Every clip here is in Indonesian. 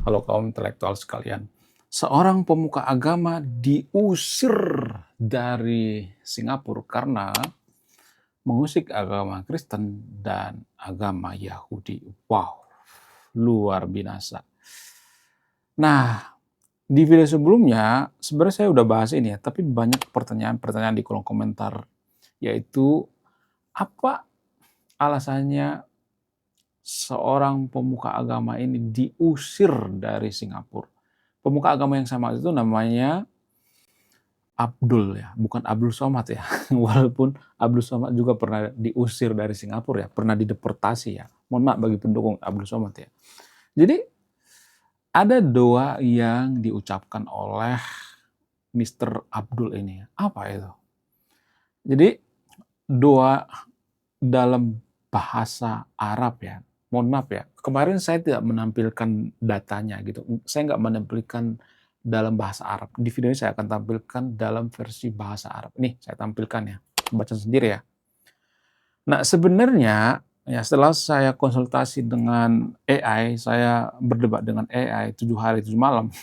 Halo kaum intelektual sekalian. Seorang pemuka agama diusir dari Singapura karena mengusik agama Kristen dan agama Yahudi. Wow, luar binasa. Nah, di video sebelumnya sebenarnya saya udah bahas ini ya, tapi banyak pertanyaan-pertanyaan di kolom komentar, yaitu apa alasannya seorang pemuka agama ini diusir dari Singapura? Pemuka agama yang sama itu namanya Abdul ya, bukan Abdul Somad ya. Walaupun Abdul Somad juga pernah diusir dari Singapura ya, pernah dideportasi ya. Mohon maaf bagi pendukung Abdul Somad ya. Jadi ada doa yang diucapkan oleh Mr. Abdul ini. Apa itu? Jadi doa dalam bahasa Arab ya. Mohon maaf ya, kemarin saya tidak menampilkan datanya gitu. Saya nggak menampilkan dalam bahasa Arab. Di video ini saya akan tampilkan dalam versi bahasa Arab. Nih, saya tampilkan ya. Baca sendiri ya. Nah, sebenarnya ya setelah saya konsultasi dengan AI, saya berdebat dengan AI 7 hari 7 malam.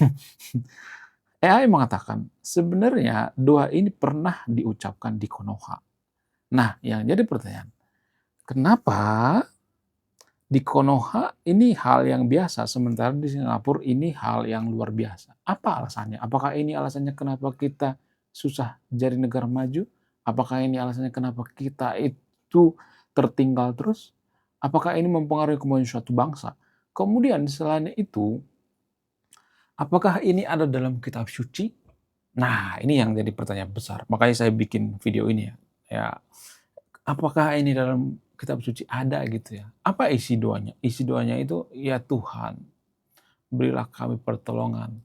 AI mengatakan, sebenarnya doa ini pernah diucapkan di Konoha. Nah, yang jadi pertanyaan, kenapa di Konoha ini hal yang biasa, sementara di Singapura ini hal yang luar biasa. Apa alasannya? Apakah ini alasannya kenapa kita susah jadi negara maju? Apakah ini alasannya kenapa kita itu tertinggal terus? Apakah ini mempengaruhi kemajuan suatu bangsa? Kemudian selain itu, apakah ini ada dalam kitab suci? Nah, ini yang jadi pertanyaan besar. Makanya saya bikin video ini ya. Ya, apakah ini dalam kitab suci ada gitu ya? Apa isi doanya? Isi doanya itu, ya Tuhan, berilah kami pertolongan,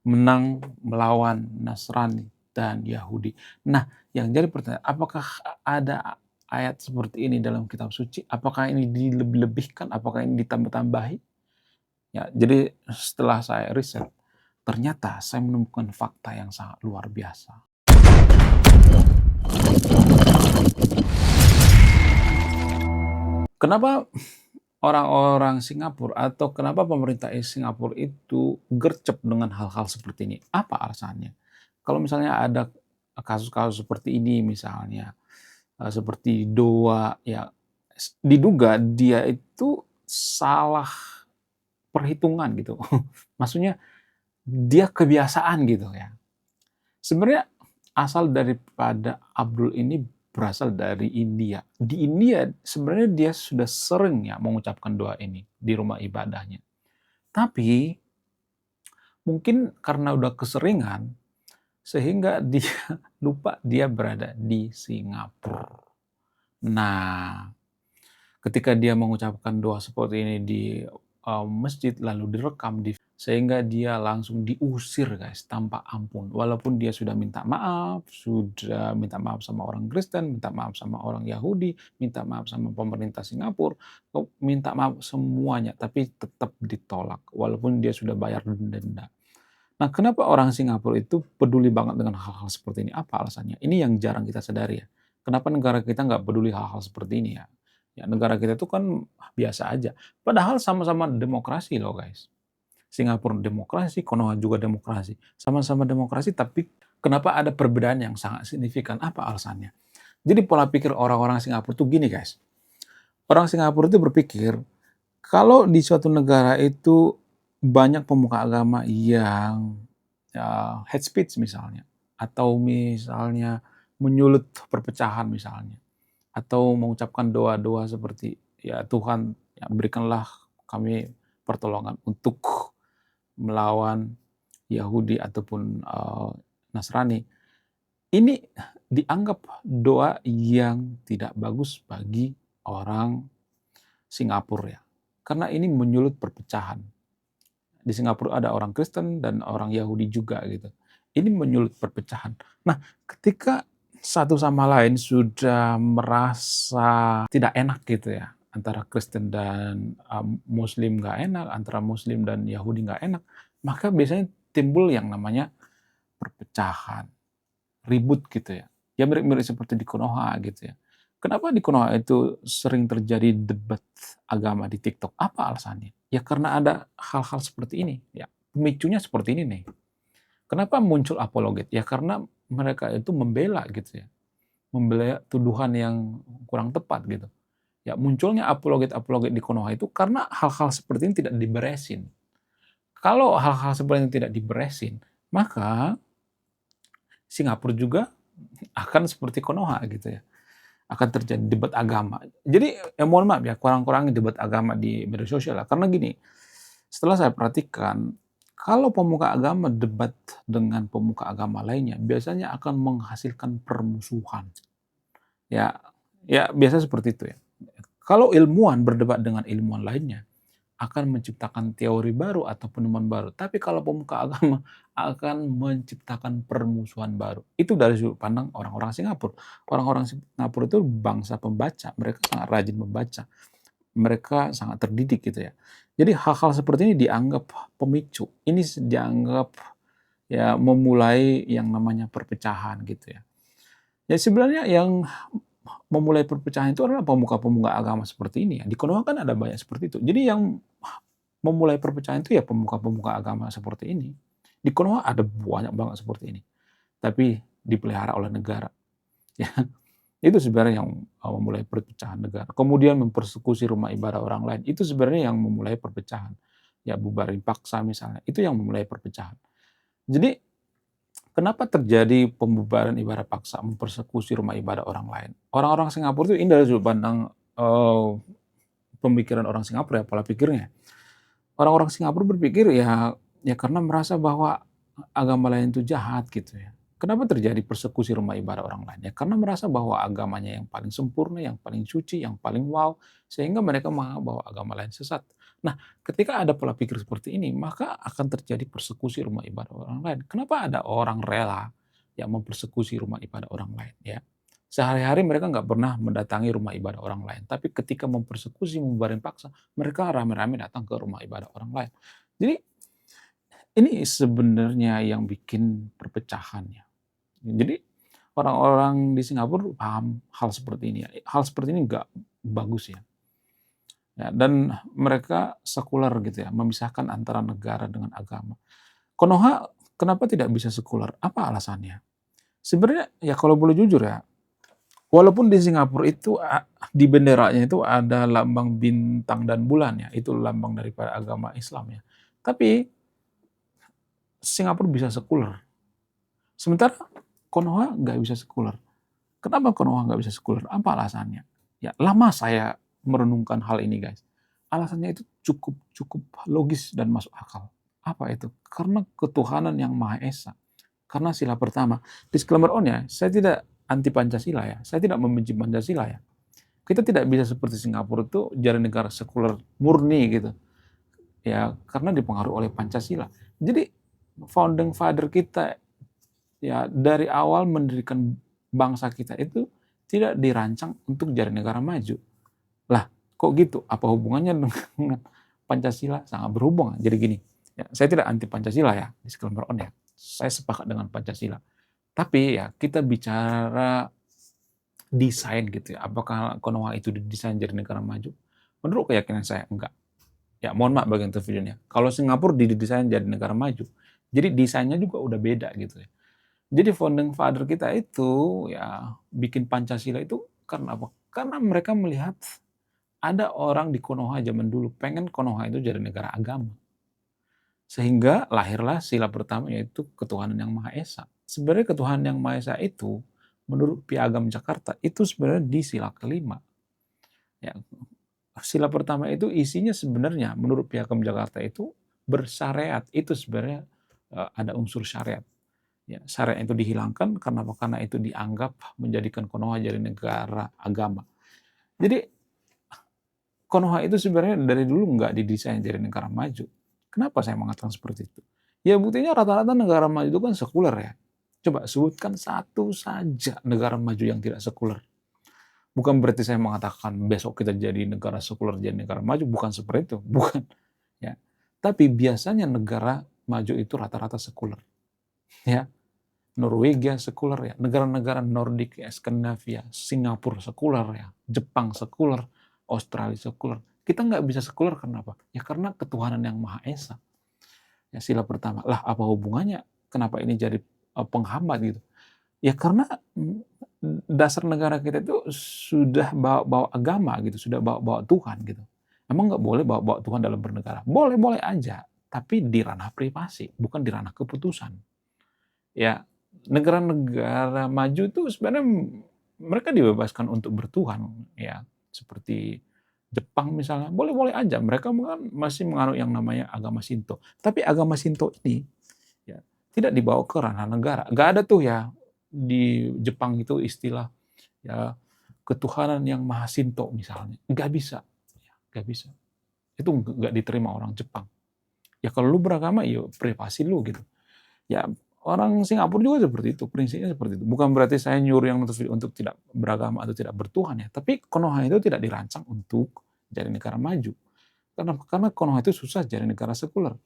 menang melawan Nasrani dan Yahudi. Nah, yang jadi pertanyaan, apakah ada ayat seperti ini dalam kitab suci? Apakah ini dilebih-lebihkan? Apakah ini ditambah-tambahi? Ya, jadi setelah saya riset, ternyata saya menemukan fakta yang sangat luar biasa. Kenapa orang-orang Singapura atau kenapa pemerintah Singapura itu gercep dengan hal-hal seperti ini? Apa alasannya? Kalau misalnya ada kasus-kasus seperti ini misalnya, seperti Doa ya, diduga dia itu salah perhitungan gitu. Maksudnya dia kebiasaan gitu ya. Sebenarnya asal daripada Abdul ini berasal dari India. Di India sebenarnya dia sudah sering ya mengucapkan doa ini di rumah ibadahnya. Tapi mungkin karena udah keseringan sehingga dia lupa dia berada di Singapura. Nah, ketika dia mengucapkan doa seperti ini di masjid lalu direkam sehingga dia langsung diusir guys tanpa ampun. Walaupun dia sudah minta maaf sama orang Kristen, minta maaf sama orang Yahudi, minta maaf sama pemerintah Singapura, minta maaf semuanya, tapi tetap ditolak walaupun dia sudah bayar denda. Nah, kenapa orang Singapura itu peduli banget dengan hal-hal seperti ini? Apa alasannya? Ini yang jarang kita sadari ya. Kenapa negara kita nggak peduli hal-hal seperti ini ya? Ya, negara kita itu kan biasa aja. Padahal sama-sama demokrasi loh guys. Singapura demokrasi, Konoha juga demokrasi. Sama-sama demokrasi, tapi kenapa ada perbedaan yang sangat signifikan? Apa alasannya? Jadi pola pikir orang-orang Singapura itu gini guys. Orang Singapura itu berpikir, kalau di suatu negara itu banyak pemuka agama yang hate speech misalnya, atau misalnya menyulut perpecahan misalnya, atau mengucapkan doa-doa seperti, ya Tuhan, ya berikanlah kami pertolongan untuk melawan Yahudi ataupun Nasrani. Ini dianggap doa yang tidak bagus bagi orang Singapura ya. Karena ini menyulut perpecahan. Di Singapura ada orang Kristen dan orang Yahudi juga gitu. Ini menyulut perpecahan. Nah, ketika satu sama lain sudah merasa tidak enak gitu ya, antara Kristen dan Muslim nggak enak, antara Muslim dan Yahudi nggak enak, maka biasanya timbul yang namanya perpecahan, ribut gitu ya. Ya mirip-mirip seperti di Konoha gitu ya. Kenapa di Konoha itu sering terjadi debat agama di TikTok? Apa alasannya? Ya karena ada hal-hal seperti ini, ya. Pemicunya seperti ini nih. Kenapa muncul apologet? Ya karena mereka itu membela gitu ya, membela tuduhan yang kurang tepat gitu. Ya munculnya apologet-apologet di Konoha itu karena hal-hal seperti ini tidak diberesin. Kalau hal-hal seperti ini tidak diberesin, maka Singapura juga akan seperti Konoha gitu ya, akan terjadi debat agama. Jadi mohon maaf ya, kurang-kurangi debat agama di media sosial lah. Karena gini, setelah saya perhatikan, kalau pemuka agama debat dengan pemuka agama lainnya, biasanya akan menghasilkan permusuhan. Ya, ya biasa seperti itu ya. Kalau ilmuwan berdebat dengan ilmuwan lainnya, akan menciptakan teori baru atau penemuan baru. Tapi kalau pemuka agama akan menciptakan permusuhan baru. Itu dari sudut pandang orang-orang Singapura. Orang-orang Singapura itu bangsa pembaca, mereka sangat rajin membaca. Mereka sangat terdidik gitu ya. Jadi hal-hal seperti ini dianggap pemicu. Ini dianggap ya memulai yang namanya perpecahan gitu ya. Ya sebenarnya yang memulai perpecahan itu adalah pemuka-pemuka agama seperti ini ya. Di Konoha kan ada banyak seperti itu. Jadi yang memulai perpecahan itu ya pemuka-pemuka agama seperti ini. Di Konoha ada banyak banget seperti ini. Tapi dipelihara oleh negara. Ya, itu sebenarnya yang memulai perpecahan negara. Kemudian mempersekusi rumah ibadah orang lain. Itu sebenarnya yang memulai perpecahan. Ya bubarin paksa misalnya. Itu yang memulai perpecahan. Jadi kenapa terjadi pembubaran ibadah paksa, mempersekusi rumah ibadah orang lain? Orang-orang Singapura itu ini dari sudut pandang pemikiran orang Singapura ya, pola pikirnya. Orang-orang Singapura berpikir ya karena merasa bahwa agama lain itu jahat gitu ya. Kenapa terjadi persekusi rumah ibadah orang lain? Ya karena merasa bahwa agamanya yang paling sempurna, yang paling suci, yang paling wow, sehingga mereka menganggap bahwa agama lain sesat. Nah, ketika ada pola pikir seperti ini, maka akan terjadi persekusi rumah ibadah orang lain. Kenapa ada orang rela yang mempersekusi rumah ibadah orang lain? Ya, sehari-hari mereka nggak pernah mendatangi rumah ibadah orang lain, tapi ketika mempersekusi, membubarin paksa, mereka rame-rame datang ke rumah ibadah orang lain. Jadi ini sebenarnya yang bikin perpecahannya. Jadi orang-orang di Singapura paham hal seperti ini. Hal seperti ini nggak bagus ya. Ya, dan mereka sekuler gitu ya, memisahkan antara negara dengan agama. Konoha kenapa tidak bisa sekuler? Apa alasannya? Sebenarnya ya kalau boleh jujur ya, walaupun di Singapura itu di benderanya itu ada lambang bintang dan bulan ya, itu lambang daripada agama Islam ya. Tapi Singapura bisa sekuler. Sementara Konoha nggak bisa sekuler. Kenapa Konoha nggak bisa sekuler? Apa alasannya? Ya lama saya merenungkan hal ini guys. Alasannya itu cukup cukup logis dan masuk akal. Apa itu? Karena ketuhanan yang Maha Esa. Karena sila pertama. Disclaimer on ya, saya tidak anti Pancasila ya. Saya tidak membenci Pancasila ya. Kita tidak bisa seperti Singapura itu jadi negara sekuler murni gitu. Ya, karena dipengaruhi oleh Pancasila. Jadi founding father kita ya dari awal mendirikan bangsa kita itu tidak dirancang untuk jadi negara maju. Lah, kok gitu? Apa hubungannya dengan Pancasila? Sangat berhubungan. Jadi gini, ya, saya tidak anti Pancasila ya, disclaimer on ya. Saya sepakat dengan Pancasila. Tapi ya kita bicara desain gitu ya. Apakah Konoha itu didesain jadi negara maju? Menurut keyakinan saya enggak. Ya mohon maaf bagi yang videonya. Kalau Singapura didesain jadi negara maju, jadi desainnya juga udah beda gitu ya. Jadi founding father kita itu ya bikin Pancasila itu karena apa? Karena mereka melihat ada orang di Konoha zaman dulu pengen Konoha itu jadi negara agama. Sehingga lahirlah sila pertama yaitu ketuhanan yang Maha Esa. Sebenarnya ketuhanan yang Maha Esa itu menurut Piagam Jakarta itu sebenarnya di sila kelima. Ya, sila pertama itu isinya sebenarnya menurut Piagam Jakarta itu bersyariat. Itu sebenarnya ada unsur syariat. Ya, syariat itu dihilangkan karena apa? Karena itu dianggap menjadikan Konoha jadi negara agama. Jadi Konoha itu sebenarnya dari dulu nggak didesain jadi negara maju. Kenapa saya mengatakan seperti itu? Ya buktinya rata-rata negara maju itu kan sekuler ya. Coba sebutkan satu saja negara maju yang tidak sekuler. Bukan berarti saya mengatakan besok kita jadi negara sekuler, jadi negara maju. Bukan seperti itu. Bukan. Ya. Tapi biasanya negara maju itu rata-rata sekuler. Ya. Norwegia sekuler ya. Negara-negara Nordik ya, Skandinavia, Singapura sekuler ya. Jepang sekuler, Australia sekuler. Kita nggak bisa sekuler karena apa? Ya karena ketuhanan yang Maha Esa. Ya sila pertama, lah apa hubungannya? Kenapa ini jadi penghambat gitu? Ya karena dasar negara kita itu sudah bawa-bawa agama gitu, sudah bawa-bawa Tuhan gitu. Emang nggak boleh bawa-bawa Tuhan dalam bernegara? Boleh-boleh aja, tapi di ranah privasi, bukan di ranah keputusan. Ya, negara-negara maju itu sebenarnya mereka dibebaskan untuk bertuhan, ya. Seperti Jepang misalnya, boleh-boleh aja. Mereka masih menganut yang namanya agama Shinto. Tapi agama Shinto ini ya, tidak dibawa ke ranah negara. Nggak ada tuh ya di Jepang itu istilah ya ketuhanan yang Maha Shinto misalnya. Nggak bisa. Ya, nggak bisa. Itu nggak diterima orang Jepang. Ya kalau lu beragama, ya privasi lu gitu. Ya orang Singapura juga seperti itu, prinsipnya seperti itu. Bukan berarti saya nyuruh yang nonton video untuk tidak beragama atau tidak bertuhan ya. Tapi Konoha itu tidak dirancang untuk jadi negara maju. Karena Konoha itu susah jadi negara sekuler.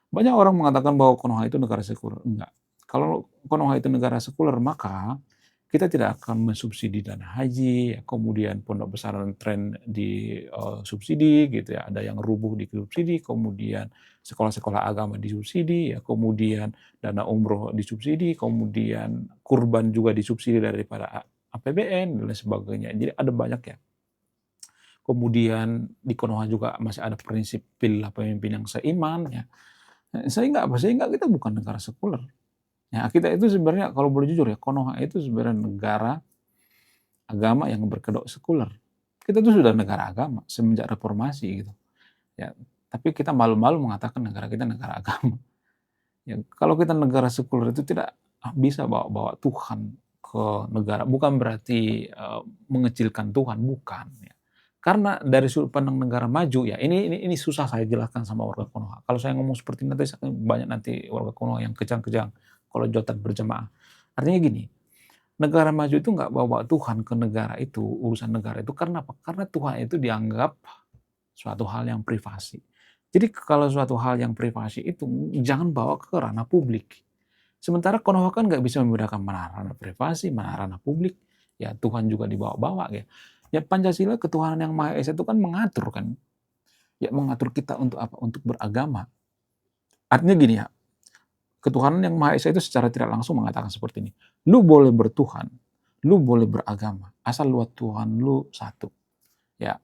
Banyak orang mengatakan bahwa Konoha itu negara sekuler. Enggak. Kalau Konoha itu negara sekuler, maka kita tidak akan mensubsidi dana haji, ya, kemudian pondok pesantren di subsidi gitu ya, ada yang rubuh di subsidi, kemudian sekolah-sekolah agama disubsidi, ya, kemudian dana umroh disubsidi, kemudian kurban juga disubsidi daripada APBN dan lain sebagainya. Jadi ada banyak ya. Kemudian di Konoha juga masih ada prinsip pilihlah pemimpin yang seiman ya. Sehingga kita bukan negara sekuler. Ya, kita itu sebenarnya kalau boleh jujur ya, Konoha itu sebenarnya negara agama yang berkedok sekuler. Kita itu sudah negara agama semenjak reformasi gitu. Ya, tapi kita malu-malu mengatakan negara kita negara agama. Ya, kalau kita negara sekuler itu tidak bisa bawa-bawa Tuhan ke negara. Bukan berarti mengecilkan Tuhan, bukan. Ya. Karena dari sudut pandang negara maju ya, ini susah saya jelaskan sama warga Konoha. Kalau saya ngomong seperti ini nanti banyak nanti warga Konoha yang kejang-kejang kalau jotat berjamaah. Artinya gini, negara maju itu nggak bawa Tuhan ke negara itu, urusan negara itu karena apa? Karena Tuhan itu dianggap suatu hal yang privasi. Jadi kalau suatu hal yang privasi itu jangan bawa ke ranah publik. Sementara Konoha kan nggak bisa membedakan mana ranah privasi, mana ranah publik. Ya Tuhan juga dibawa-bawa ya. Ya Pancasila ketuhanan yang Maha Esa itu kan mengatur kan. Ya mengatur kita untuk apa? Untuk beragama. Artinya gini ya, ketuhanan yang Maha Esa itu secara tidak langsung mengatakan seperti ini. Lu boleh bertuhan, lu boleh beragama, asal lu Tuhan lu satu. Ya,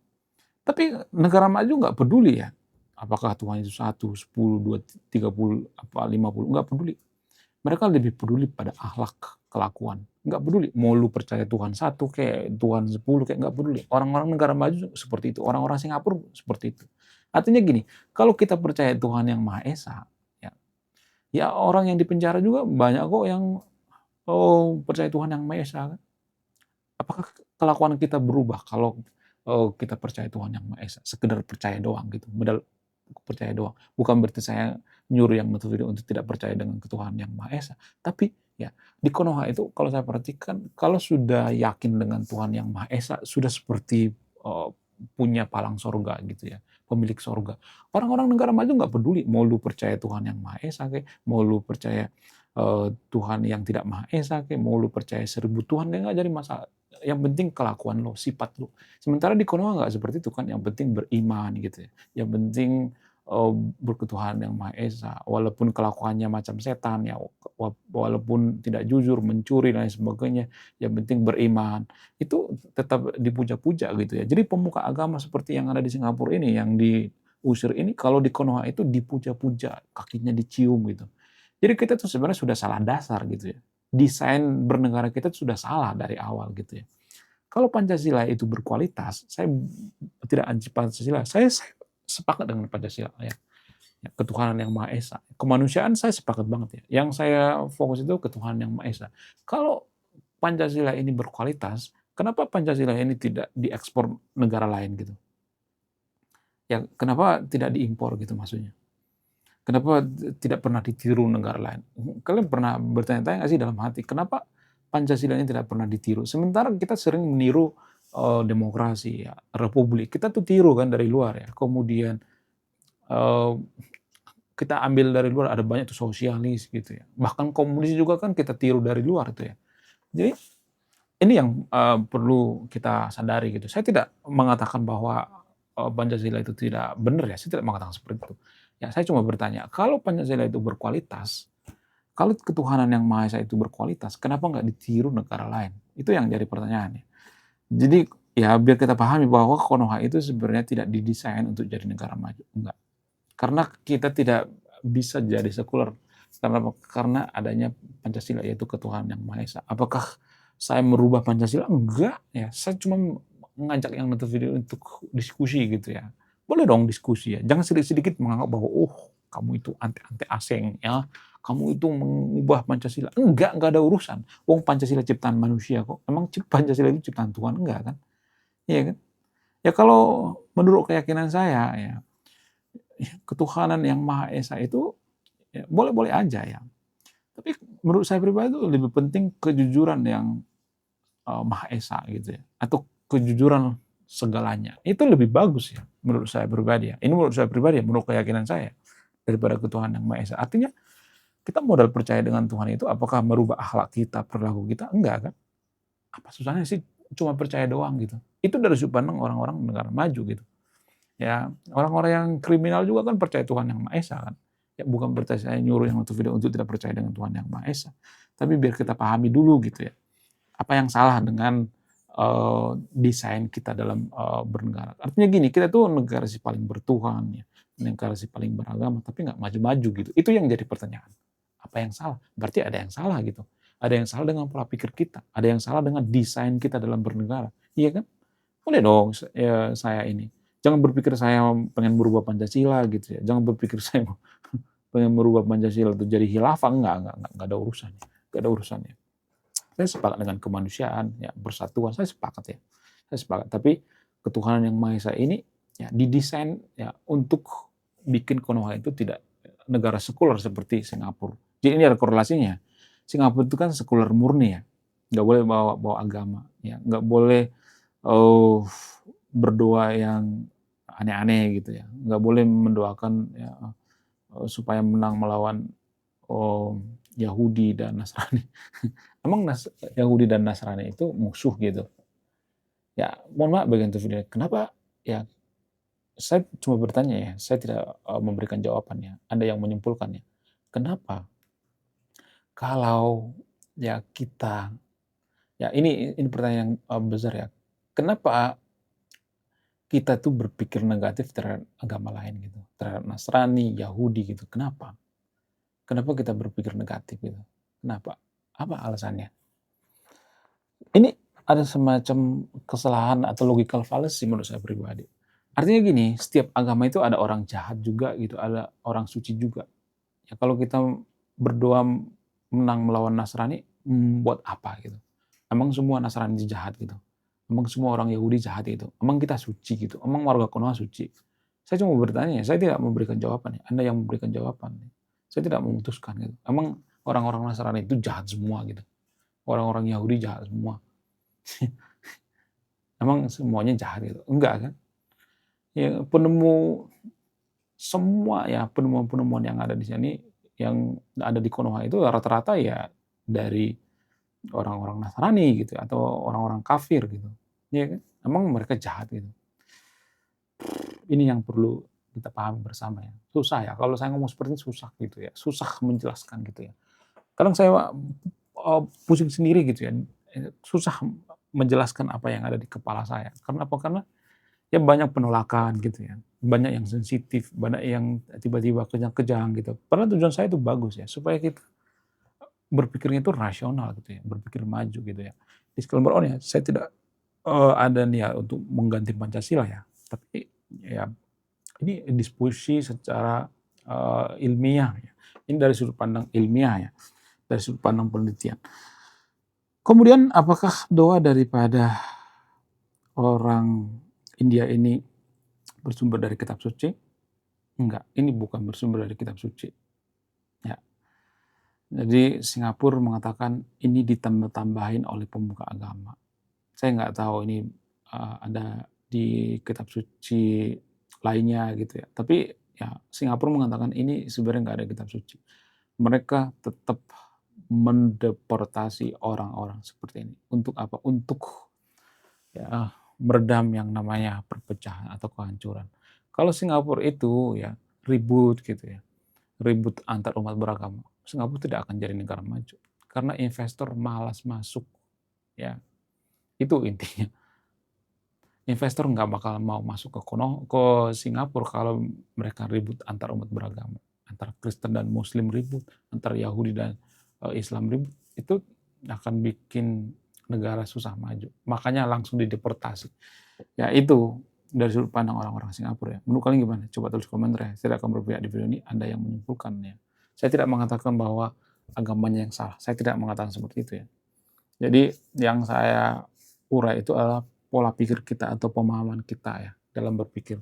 tapi negara maju nggak peduli ya. Apakah Tuhan itu 1, 10, 2, 30, apa 50, nggak peduli. Mereka lebih peduli pada akhlak, kelakuan. Nggak peduli. Mau lu percaya Tuhan 1 kayak Tuhan 10 kayak nggak peduli. Orang-orang negara maju seperti itu. Orang-orang Singapura seperti itu. Artinya gini, kalau kita percaya Tuhan yang Maha Esa, ya, ya orang yang di penjara juga banyak kok yang percaya Tuhan yang Maha Esa kan. Apakah kelakuan kita berubah kalau kita percaya Tuhan yang Maha Esa? Sekedar percaya doang gitu, modal percaya doang. Bukan berarti saya nyuruh yang nonton video untuk tidak percaya dengan ketuhanan yang Maha Esa. Tapi ya di Konoha itu kalau saya perhatikan, kalau sudah yakin dengan Tuhan yang Maha Esa, sudah seperti punya palang sorga gitu ya, pemilik sorga. Orang-orang negara maju nggak peduli mau lu percaya Tuhan yang Maha Esa kayak, mau lu percaya Tuhan yang tidak Maha Esa kayak, mau lu percaya 1000 Tuhan, nggak jadi masalah. Yang penting kelakuan lo, sifat lo. Sementara di Konoha nggak seperti itu kan, yang penting beriman gitu ya. Yang penting berketuhanan yang Maha Esa, walaupun kelakuannya macam setan ya, walaupun tidak jujur, mencuri dan lain sebagainya, yang penting beriman. Itu tetap dipuja-puja gitu ya. Jadi pemuka agama seperti yang ada di Singapura ini, yang diusir ini, kalau di Konoha itu dipuja-puja, kakinya dicium gitu. Jadi kita tuh sebenarnya sudah salah dasar gitu ya. Desain bernegara kita sudah salah dari awal gitu ya. Kalau Pancasila itu berkualitas, saya tidak anti Pancasila, saya sepakat dengan Pancasila ya. Ya, ketuhanan yang Maha Esa. Kemanusiaan saya sepakat banget ya. Yang saya fokus itu ketuhanan yang Maha Esa. Kalau Pancasila ini berkualitas, kenapa Pancasila ini tidak diekspor negara lain gitu? Ya, kenapa tidak diimpor gitu maksudnya? Kenapa tidak pernah ditiru negara lain? Kalian pernah bertanya-tanya nggak sih dalam hati, kenapa Pancasila ini tidak pernah ditiru? Sementara kita sering meniru demokrasi, ya, republik. Kita tuh tiru kan dari luar ya. Kemudian kita ambil dari luar, ada banyak tuh sosialis gitu ya. Bahkan komunis juga kan kita tiru dari luar itu ya. Jadi ini yang perlu kita sadari gitu. Saya tidak mengatakan bahwa Pancasila itu tidak benar ya, saya tidak mengatakan seperti itu. Ya saya cuma bertanya, kalau Pancasila itu berkualitas, kalau ketuhanan yang Maha Esa itu berkualitas, kenapa nggak ditiru negara lain? Itu yang jadi pertanyaannya. Jadi ya biar kita pahami bahwa Konoha itu sebenarnya tidak didesain untuk jadi negara maju, enggak. Karena kita tidak bisa jadi sekuler karena adanya Pancasila yaitu ketuhanan yang Maha Esa. Apakah saya merubah Pancasila? Enggak ya, saya cuma mengajak yang nonton video untuk diskusi gitu ya. Boleh dong diskusi ya, jangan sedikit-sedikit menganggap bahwa oh kamu itu anti-anti asing ya, kamu itu mengubah Pancasila. Enggak ada urusan. Wong Pancasila ciptaan manusia kok. Emang Pancasila itu ciptaan Tuhan? Enggak kan? Iya kan? Ya kalau menurut keyakinan saya ya, ketuhanan yang Maha Esa itu ya, boleh-boleh aja ya. Tapi menurut saya pribadi itu lebih penting kejujuran yang Maha Esa gitu ya. Atau kejujuran segalanya. Itu lebih bagus ya menurut saya pribadi ya. Ini menurut saya pribadi ya, menurut keyakinan saya daripada ketuhanan yang Maha Esa. Artinya kita modal percaya dengan Tuhan itu apakah merubah akhlak kita, perilaku kita? Enggak kan? Apa susahnya sih cuma percaya doang gitu. Itu dari sudut pandang orang-orang negara maju gitu. Ya, orang-orang yang kriminal juga kan percaya Tuhan yang Maha Esa kan. Ya, bukan berarti saya nyuruh yang untuk video untuk tidak percaya dengan Tuhan yang Maha Esa. Tapi biar kita pahami dulu gitu ya. Apa yang salah dengan desain kita dalam bernegara. Artinya gini, kita tuh negara si paling bertuhan ya, negara si paling beragama, tapi nggak maju-maju gitu. Itu yang jadi pertanyaan. Apa yang salah? Berarti ada yang salah gitu. Ada yang salah dengan pola pikir kita. Ada yang salah dengan desain kita dalam bernegara. Iya kan? Boleh dong ya, saya ini. Jangan berpikir saya pengen merubah Pancasila gitu ya. Jangan berpikir saya pengen merubah Pancasila itu jadi khilafah. Enggak ada urusannya. Enggak ada urusannya. Saya sepakat dengan kemanusiaan, ya persatuan, saya sepakat ya. Saya sepakat. Tapi ketuhanan yang Maha Esa ini ya didesain ya untuk bikin Konoha itu tidak negara sekuler seperti Singapura. Jadi ini ada korelasinya. Singapura itu kan sekuler murni ya. Nggak boleh bawa agama. Ya. Nggak boleh uh, berdoa yang aneh-aneh gitu ya. Nggak boleh mendoakan ya, supaya menang melawan Yahudi dan Nasrani. Emang Yahudi dan Nasrani itu musuh gitu. Ya, mohon maaf bagian itu video. Kenapa? Ya, saya cuma bertanya ya. Saya tidak memberikan jawabannya. Anda yang menyimpulkannya. Kenapa? Kalau ya kita, ya ini pertanyaan yang besar ya. Kenapa kita tuh berpikir negatif terhadap agama lain gitu, terhadap Nasrani, Yahudi gitu. Kenapa? Kenapa kita berpikir negatif gitu? Kenapa? Apa alasannya? Ini ada semacam kesalahan atau logical fallacy menurut saya pribadi. Artinya gini, setiap agama itu ada orang jahat juga gitu, ada orang suci juga. Ya kalau kita berdoa menang melawan Nasrani, buat apa gitu? Emang semua Nasrani jahat gitu? Emang semua orang Yahudi jahat itu? Emang kita suci gitu? Emang warga Konoha suci? Saya cuma bertanya, saya tidak memberikan jawaban ya. Anda yang memberikan jawaban. Saya tidak memutuskan gitu. Emang orang-orang Nasrani itu jahat semua gitu? Orang-orang Yahudi jahat semua? Emang semuanya jahat gitu? Enggak kan? Ya, semua ya penemuan-penemuan yang ada di sini, yang ada di Konoha itu rata-rata ya dari orang-orang Nasrani gitu atau orang-orang kafir gitu. Ya kan? Emang mereka jahat gitu. Ini yang perlu kita pahami bersama ya. Susah ya kalau saya ngomong seperti ini, susah gitu ya. Susah menjelaskan gitu ya. Kadang saya pusing sendiri gitu ya. Susah menjelaskan apa yang ada di kepala saya. Karena apa? Karena ya banyak penolakan gitu ya. Banyak yang sensitif, banyak yang tiba-tiba kejang-kejang gitu. Padahal tujuan saya itu bagus ya, supaya kita berpikirnya itu rasional gitu ya, berpikir maju gitu ya. Disclaimer on ya, saya tidak ada niat untuk mengganti Pancasila ya. Tapi ya ini diskusi secara ilmiah ya. Ini dari sudut pandang ilmiah ya, dari sudut pandang penelitian. Kemudian apakah doa daripada orang India ini bersumber dari kitab suci? Enggak, ini bukan bersumber dari kitab suci. Ya. Jadi Singapura mengatakan ini ditambah-tambahin oleh pemuka agama. Saya nggak tahu ini ada di kitab suci lainnya gitu ya. Tapi ya Singapura mengatakan ini sebenarnya nggak ada kitab suci. Mereka tetap mendeportasi orang-orang seperti ini. Untuk apa? Untuk ya meredam yang namanya perpecahan atau kehancuran. Kalau Singapura itu ya ribut gitu ya, ribut antar umat beragama, Singapura tidak akan jadi negara maju karena investor malas masuk ya. Itu intinya. Investor nggak bakal mau masuk ke Singapura kalau mereka ribut antar umat beragama, antara Kristen dan Muslim ribut, antara Yahudi dan Islam ribut, itu akan bikin negara susah maju. Makanya langsung dideportasi. Ya itu dari sudut pandang orang-orang Singapura ya. Menurut kalian gimana? Coba tulis komentar ya. Saya tidak akan berpihak di video ini, Anda yang menyimpulkannya. Saya tidak mengatakan bahwa agamanya yang salah. Saya tidak mengatakan seperti itu ya. Jadi yang saya urai itu adalah pola pikir kita atau pemahaman kita ya dalam berpikir.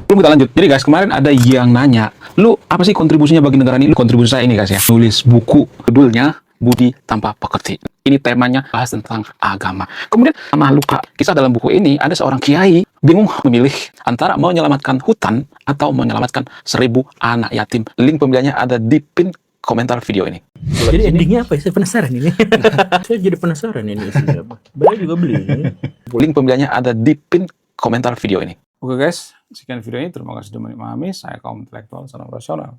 Belum kita lanjut. Jadi guys, kemarin ada yang nanya, lu apa sih kontribusinya bagi negara ini? Lu kontribusi saya ini guys ya. Nulis buku, judulnya Budi Tanpa Pekerti. Ini temanya bahas tentang agama. Kemudian sama luka. Kisah dalam buku ini ada seorang kiai bingung memilih antara menyelamatkan hutan atau menyelamatkan 1000 anak yatim. Link pembeliannya ada di pin komentar video ini. Jadi endingnya apa ya? Saya penasaran ini. Saya jadi penasaran ini isinya apa. Beli juga beli ini. Link pembeliannya ada di pin komentar video ini. Oke guys, sekian video ini. Terima kasih sudah memahami. Saya kaum intelektual, salam rasional.